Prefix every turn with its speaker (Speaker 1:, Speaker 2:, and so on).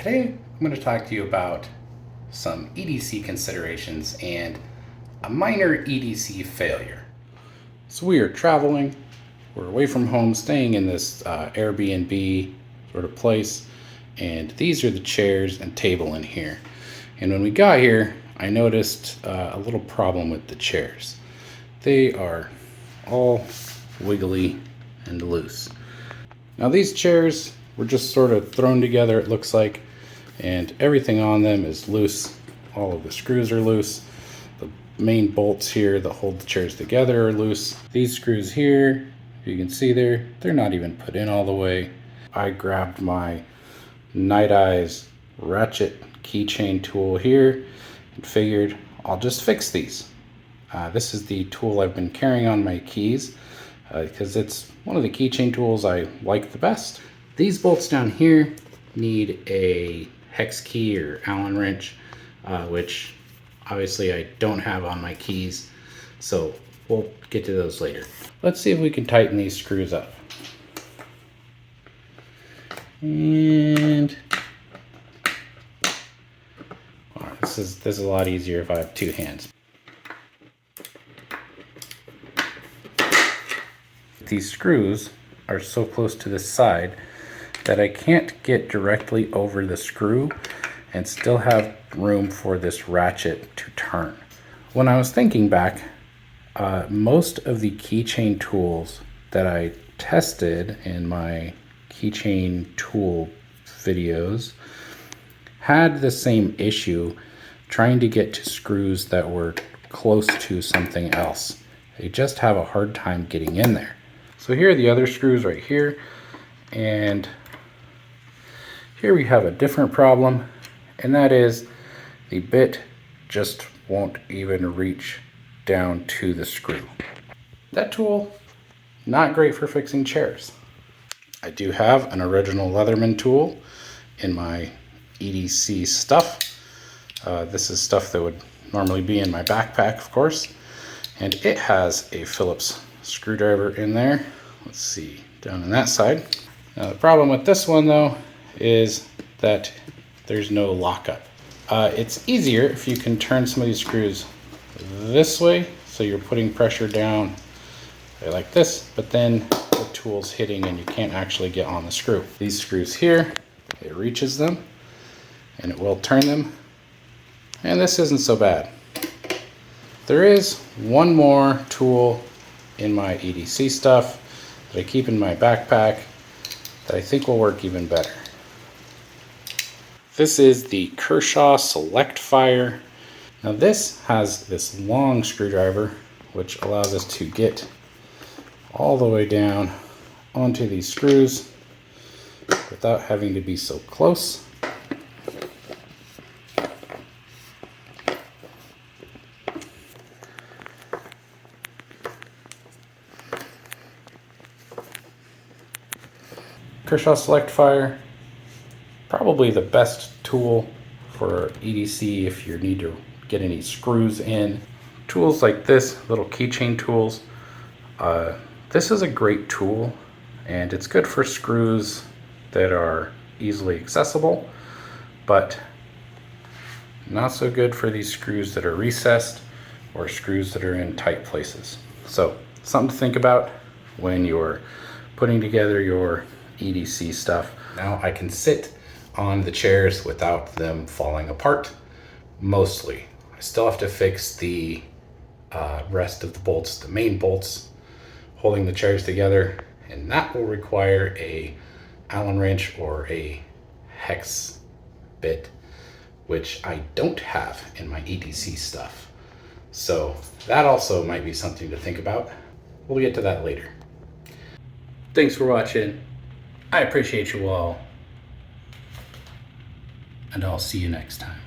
Speaker 1: Today I'm going to talk to you about some EDC considerations and a minor EDC failure. So we are traveling, we're away from home, staying in this Airbnb sort of place, and these are the chairs and table in here. And when we got here, I noticed a little problem with the chairs. They are all wiggly and loose. Now these chairs were just sort of thrown together, it looks like, and everything on them is loose. All of the screws are loose. The main bolts here that hold the chairs together are loose. These screws here, you can see they're not even put in all the way. I grabbed my Night Eyes ratchet keychain tool here and figured I'll just fix these. This is the tool I've been carrying on my keys because it's one of the keychain tools I like the best. These bolts down here need a hex key or Allen wrench, which obviously I don't have on my keys, so we'll get to those later. Let's see if we can tighten these screws up. And this is a lot easier if I have two hands. These screws are so close to the side that I can't get directly over the screw and still have room for this ratchet to turn. When I was thinking back, most of the keychain tools that I tested in my keychain tool videos had the same issue trying to get to screws that were close to something else. They just have a hard time getting in there. So here are the other screws right here, and here we have a different problem, and that is the bit just won't even reach down to the screw. That tool, not great for fixing chairs. I do have an original Leatherman tool in my EDC stuff. This is stuff that would normally be in my backpack, of course, and it has a Phillips screwdriver in there. Let's see, down on that side. Now the problem with this one though is that there's no lockup. It's easier if you can turn some of these screws this way, so you're putting pressure down like this, but then the tool's hitting and you can't actually get on the screw. These screws here, it reaches them and it will turn them, and this isn't so bad. There is one more tool in my EDC stuff that I keep in my backpack that I think will work even better. This is the Kershaw Select Fire. Now this has this long screwdriver which allows us to get all the way down onto these screws without having to be so close. Kershaw Select Fire, probably the best tool for EDC if you need to get any screws in. Tools like this, little keychain tools, this is a great tool, and it's good for screws that are easily accessible, but not so good for these screws that are recessed or screws that are in tight places. So something to think about when you're putting together your EDC stuff. Now I can sit on the chairs without them falling apart, mostly. I still have to fix the rest of the bolts, the main bolts holding the chairs together, and that will require a Allen wrench or a hex bit, which I don't have in my EDC stuff. So that also might be something to think about. We'll get to that later. Thanks for watching. I appreciate you all, and I'll see you next time.